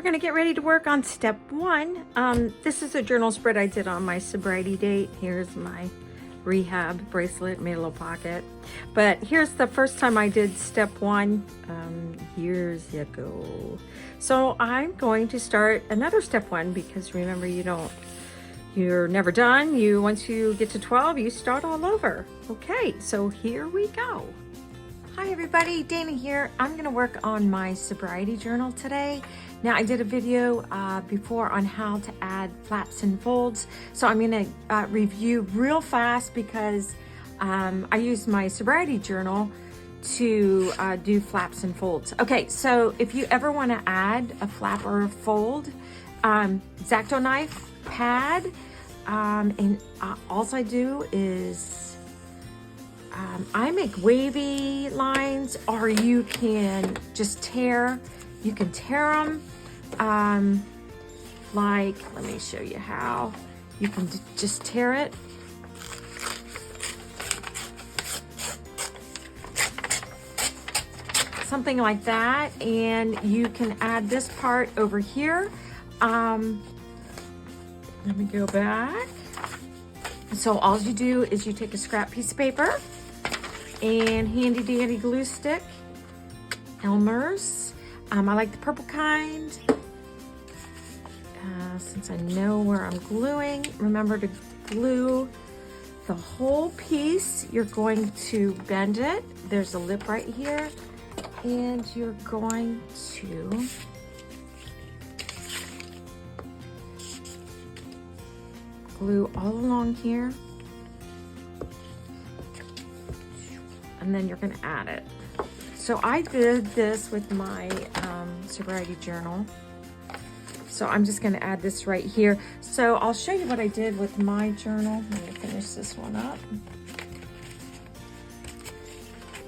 We're going to get ready to work on step one. This is a journal spread I did on my sobriety date. Here's my rehab bracelet, made a little pocket. But here's the first time I did step one years ago. So I'm going to start another step one because remember, you're never done. Once you get to 12, you start all over. Okay, so here we go. Hi everybody, Dana here. I'm gonna work on my sobriety journal today. Now I did a video before on how to add flaps and folds. So I'm gonna review real fast because I used my sobriety journal to do flaps and folds. Okay, so if you ever wanna add a flap or a fold, X-Acto knife, pad, and all I do is I make wavy lines, or you can just tear. You can tear them. Let me show you how. You can just tear it. Something like that. And you can add this part over here. Let me go back. So all you do is you take a scrap piece of paper and handy dandy glue stick, Elmer's. I like the purple kind. Since I know where I'm gluing, remember to glue the whole piece. You're going to bend it. There's a lip right here, and you're going to glue all along here. And then you're gonna add it. So I did this with my sobriety journal. So I'm just gonna add this right here. So I'll show you what I did with my journal. Let me finish this one up.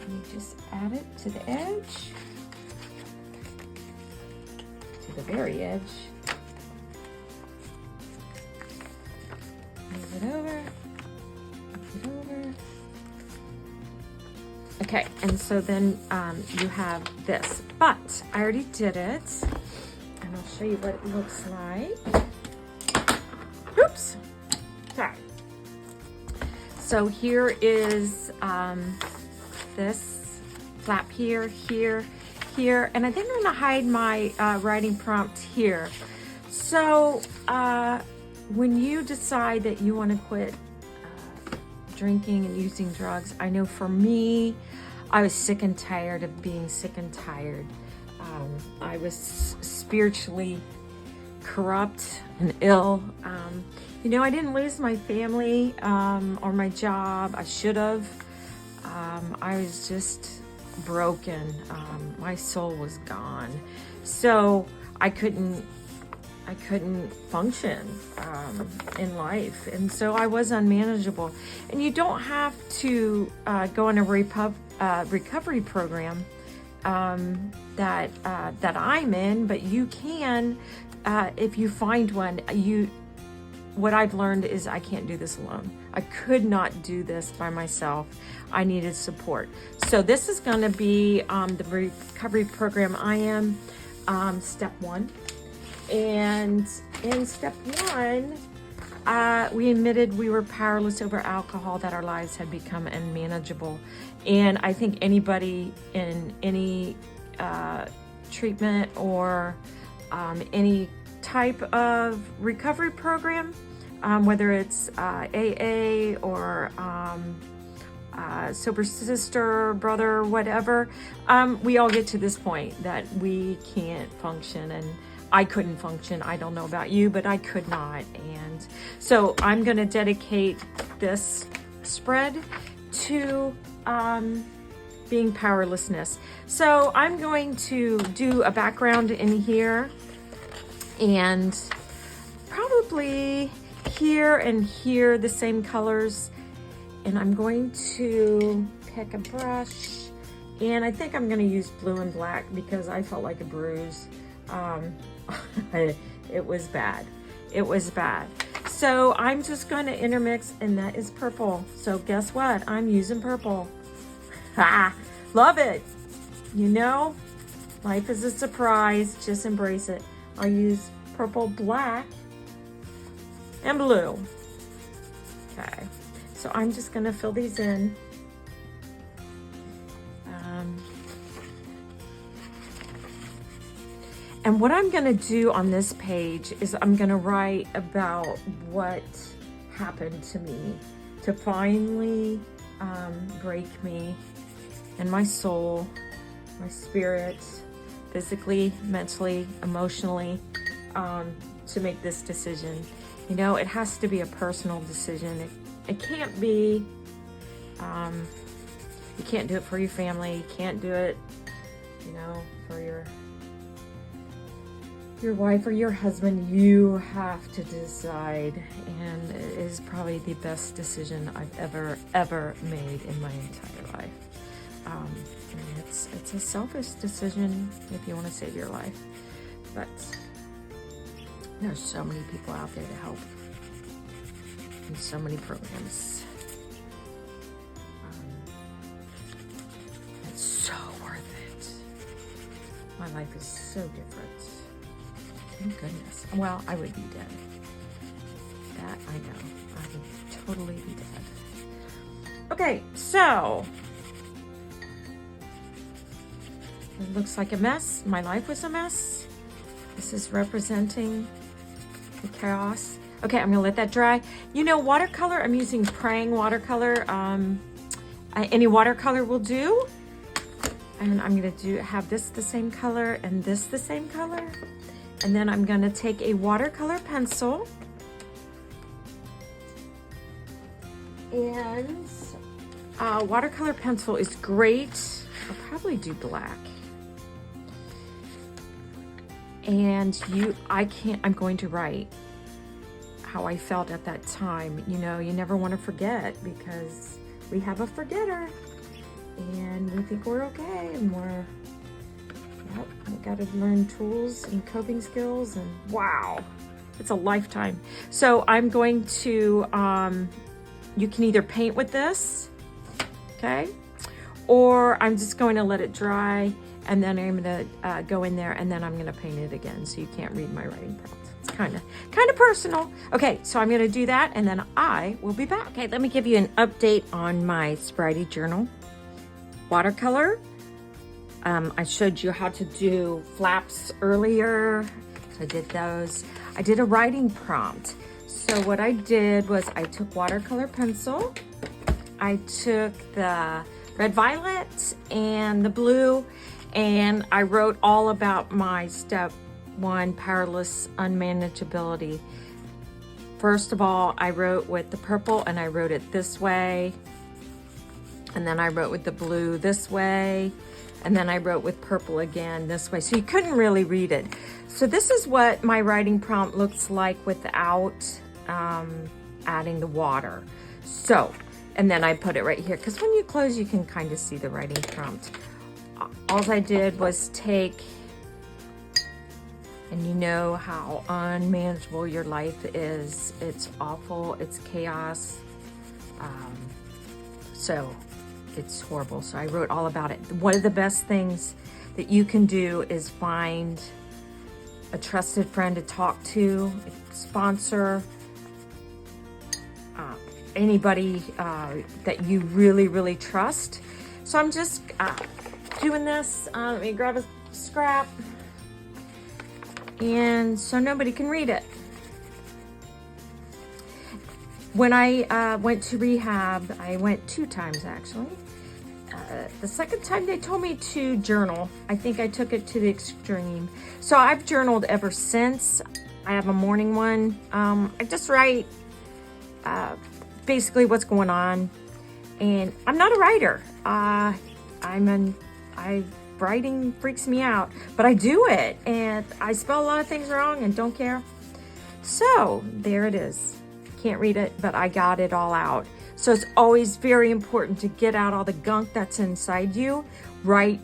You just add it to the edge, to the very edge. Move it over, move it over. Okay, and so then you have this, but I already did it, and I'll show you what it looks like. Oops, sorry. So here is this flap here, here, here, and I think I'm gonna hide my writing prompt here. So when you decide that you wanna quit drinking and using drugs, I know for me, I was sick and tired of being sick and tired. I was spiritually corrupt and ill. I didn't lose my family or my job. I should have. I was just broken. My soul was gone. So I couldn't function in life, and so I was unmanageable. And you don't have to go on a recovery program that I'm in, but you can if you find one. What I've learned is I can't do this alone. I could not do this by myself. I needed support. So this is going to be the recovery program I am, step one. And in step one, we admitted we were powerless over alcohol, that our lives had become unmanageable. And I think anybody in any treatment or any type of recovery program, whether it's AA or sober sister, brother, whatever, we all get to this point that we can't function, and I couldn't function. I don't know about you, but I could not. And so I'm going to dedicate this spread to being powerlessness. So I'm going to do a background in here, and probably here and here the same colors. And I'm going to pick a brush, and I think I'm going to use blue and black because I felt like a bruise. It was bad. It was bad. So I'm just going to intermix, and that is purple. So guess what? I'm using purple. Ha! Love it. Life is a surprise. Just embrace it. I'll use purple, black, and blue. Okay, so I'm just gonna fill these in. And what I'm gonna do on this page is I'm gonna write about what happened to me to finally break me and my soul, my spirit, physically, mentally, emotionally, to make this decision. You know, it has to be a personal decision. It can't be, you can't do it for your family. You can't do it, you know, for your wife or your husband. You have to decide, and it is probably the best decision I've ever made in my entire life. And it's a selfish decision if you want to save your life, but there's so many people out there to help, and so many programs. It's so worth it. My life is so different. Thank goodness. Well, I would be dead. That I know. I would totally be dead. Okay, so it looks like a mess. My life was a mess. This is representing the chaos. Okay, I'm gonna let that dry. You know, watercolor, I'm using Prang watercolor. Any watercolor will do. And I'm gonna have this the same color and this the same color. And then I'm gonna take a watercolor pencil and watercolor pencil is great. I'll probably do black. And I'm going to write how I felt at that time. You know, you never want to forget, because we have a forgetter and we think we're okay, and I've got to learn tools and coping skills, and wow, it's a lifetime. So I'm going to, you can either paint with this, okay? Or I'm just going to let it dry, and then I'm gonna go in there, and then I'm gonna paint it again, so you can't read my writing prompt. It's kind of personal. Okay, so I'm gonna do that, and then I will be back. Okay, let me give you an update on my Sobriety journal. Watercolor. I showed you how to do flaps earlier. So I did those. I did a writing prompt. So what I did was I took watercolor pencil. I took the red violet and the blue, and I wrote all about my step 1 powerless unmanageability. First of all, I wrote with the purple, and I wrote it this way. And then I wrote with the blue this way. And then I wrote with purple again this way. So you couldn't really read it. So this is what my writing prompt looks like without adding the water. So, and then I put it right here, because when you close, you can kind of see the writing prompt. All I did was take, and you know how unmanageable your life is. It's awful, it's chaos. So it's horrible. So I wrote all about it. One of the best things that you can do is find a trusted friend to talk to, a sponsor, anybody that you really trust. So I'm just doing this. Let me grab a scrap, and so nobody can read it. When I went to rehab, I went 2 times actually. The second time they told me to journal. I think I took it to the extreme. So I've journaled ever since. I have a morning one. I just write basically what's going on. And I'm not a writer. Writing freaks me out, but I do it. And I spell a lot of things wrong and don't care. So there it is. Can't read it, but I got it all out. So it's always very important to get out all the gunk that's inside you. Write.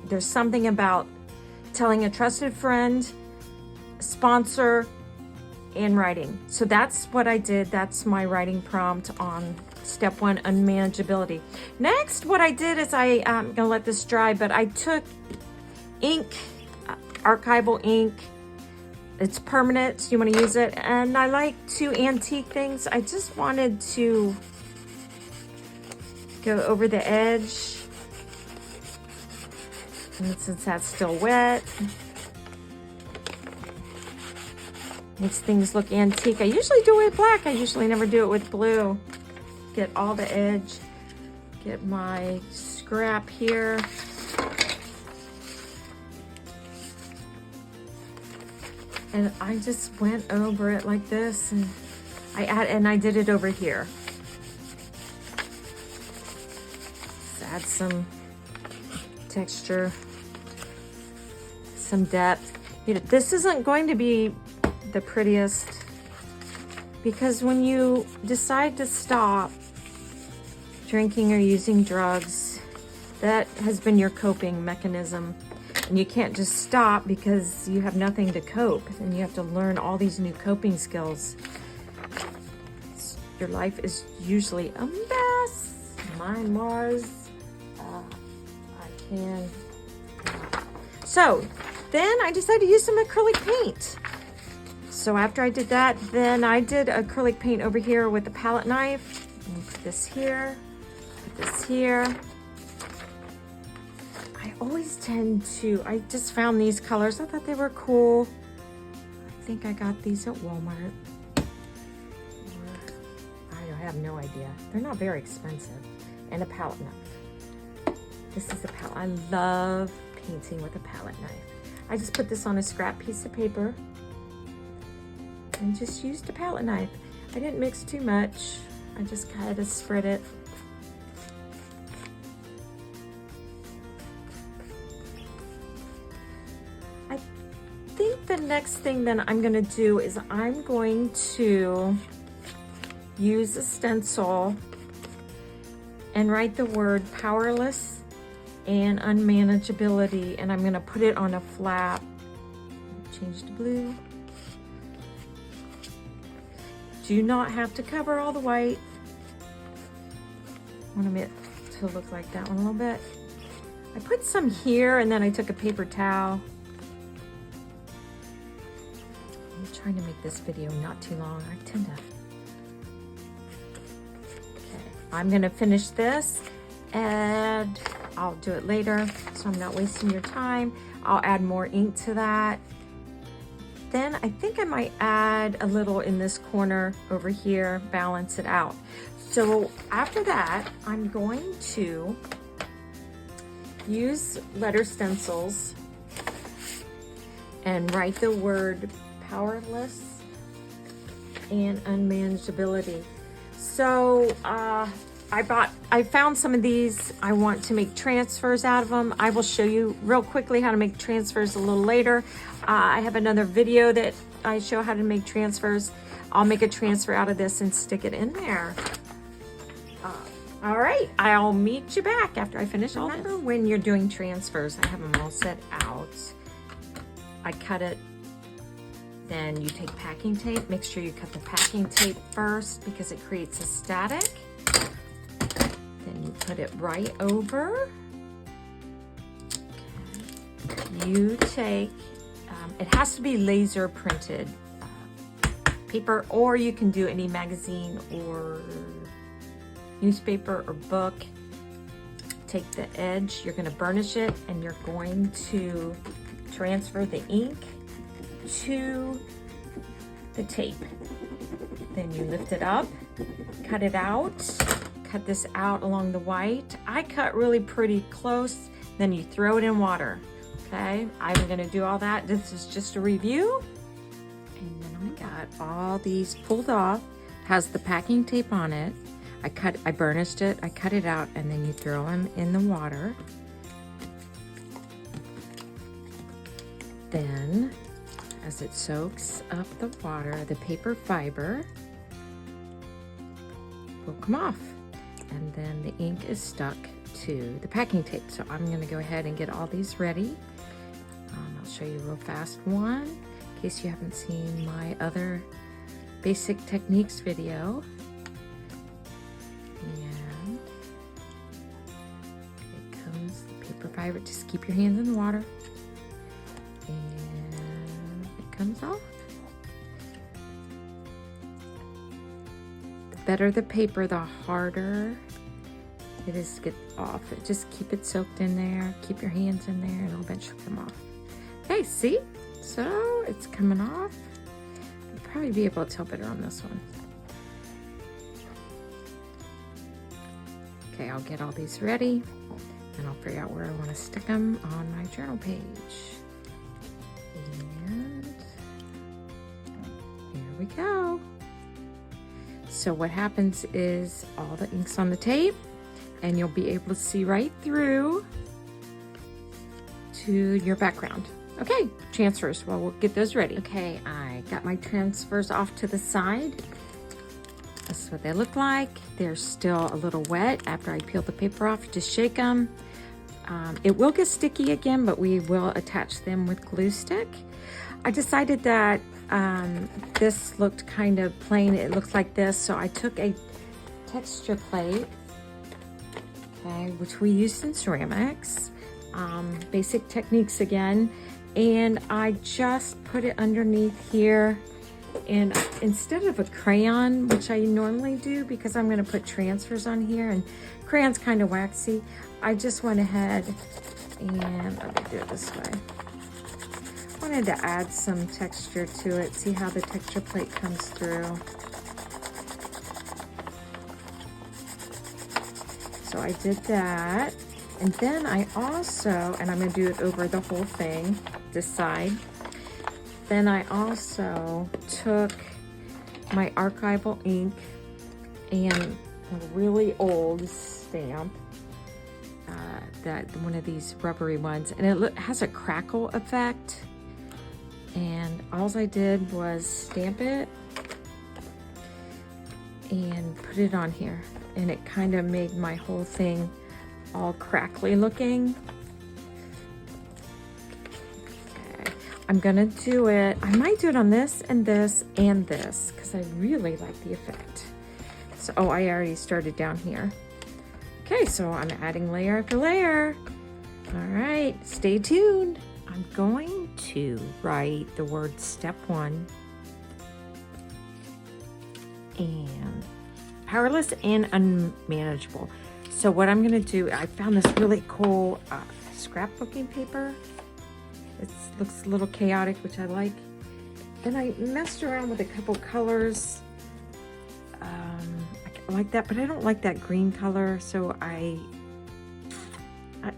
There's something about telling a trusted friend, sponsor, and writing. So that's what I did. That's my writing prompt on step 1, unmanageability. Next, what I did is I'm gonna let this dry, but I took ink, archival ink, it's permanent, so you want to use it. And I like to antique things. I just wanted to go over the edge. And since that's still wet, makes things look antique. I usually do it with black. I usually never do it with blue. Get all the edge. Get my scrap here. And I just went over it like this, and I did it over here. Just add some texture, some depth. You know, this isn't going to be the prettiest, because when you decide to stop drinking or using drugs, that has been your coping mechanism. And you can't just stop because you have nothing to cope, and you have to learn all these new coping skills. Your life is usually a mess. Mine was. So then I decided to use some acrylic paint. So after I did that, then I did acrylic paint over here with a palette knife. Put this here, put this here. I always tend to, I just found these colors. I thought they were cool. I think I got these at Walmart. I have no idea. They're not very expensive. And a palette knife. This is a palette. I love painting with a palette knife. I just put this on a scrap piece of paper and just used a palette knife. I didn't mix too much. I just kind of spread it. I think the next thing that I'm gonna do is I'm going to use a stencil and write the word powerless and unmanageability, and I'm gonna put it on a flap. Change to blue. Do not have to cover all the white. I want it to look like that one a little bit. I put some here, and then I took a paper towel. I'm trying to make this video not too long. I tend to. Okay, I'm gonna finish this, and I'll do it later, so I'm not wasting your time. I'll add more ink to that. Then I think I might add a little in this corner over here, balance it out. So after that, I'm going to use letter stencils and write the word powerless and unmanageability. So I found some of these. I want to make transfers out of them. I will show you real quickly how to make transfers a little later. I have another video that I show how to make transfers. I'll make a transfer out of this and stick it in there. All right, I'll meet you back after I finish all this. Remember when you're doing transfers, I have them all set out. I cut it, then you take packing tape. Make sure you cut the packing tape first because it creates a static. Then you put it right over. Okay. You take, it has to be laser printed paper, or you can do any magazine or newspaper or book. Take the edge, you're gonna burnish it, and you're going to transfer the ink to the tape. Then you lift it up, cut it out, cut this out along the white. I cut really pretty close, then you throw it in water, okay? I'm gonna do all that. This is just a review. And then I got all these pulled off. Has the packing tape on it. I burnished it, I cut it out, and then you throw them in the water. Then, as it soaks up the water, the paper fiber will come off. And then the ink is stuck to the packing tape. So I'm gonna go ahead and get all these ready. I'll show you real fast one, in case you haven't seen my other basic techniques video. And it comes the paper fiber. Just keep your hands in the water. And it comes off. The better the paper, the harder it is to get off. Just keep it soaked in there. Keep your hands in there and it'll eventually come off. Okay, see? So it's coming off. You'll probably be able to tell better on this one. Okay, I'll get all these ready and I'll figure out where I want to stick them on my journal page. And here we go. So what happens is all the ink's on the tape and you'll be able to see right through to your background. Okay, transfers. Well, we'll get those ready. Okay, I got my transfers off to the side. This is what they look like. They're still a little wet after I peel the paper off. Just shake them. It will get sticky again, but we will attach them with glue stick. I decided that this looked kind of plain. It looks like this, so I took a texture plate, okay, which we used in ceramics. Basic techniques again. And I just put it underneath here. And instead of a crayon, which I normally do because I'm going to put transfers on here and crayon's kind of waxy, I just went ahead and let me do it this way. Wanted to add some texture to it, see how the texture plate comes through. So I did that. And then I also, and I'm going to do it over the whole thing, this side. Then I also took my archival ink and a really old stamp, one of these rubbery ones, and it has a crackle effect. And all I did was stamp it and put it on here, and it kind of made my whole thing all crackly looking. Okay, I'm gonna do it. I might do it on this and this and this because I really like the effect. So, oh, I already started down here. Okay, so I'm adding layer after layer. All right, stay tuned. I'm going to write the word step 1 and powerless and unmanageable. So what I'm gonna do, I found this really cool scrapbooking paper. It looks a little chaotic, which I like. Then I messed around with a couple colors. I like that, but I don't like that green color, so I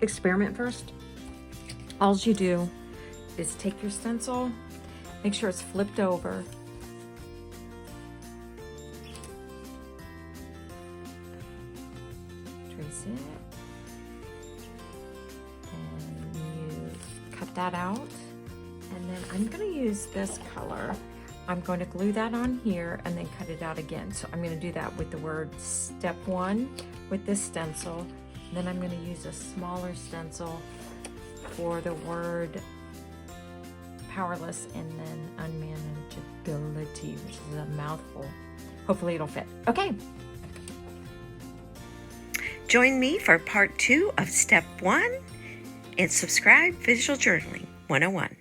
experiment first. All you do is take your stencil, make sure it's flipped over. Trace it. And you cut that out. And then I'm gonna use this color. I'm going to glue that on here and then cut it out again. So I'm gonna do that with the word step 1 with this stencil. And then I'm gonna use a smaller stencil for the word powerless and then unmanageability, which is a mouthful. Hopefully it'll fit. Okay. Join me for part 2 of step 1 and subscribe Visual Journaling 101.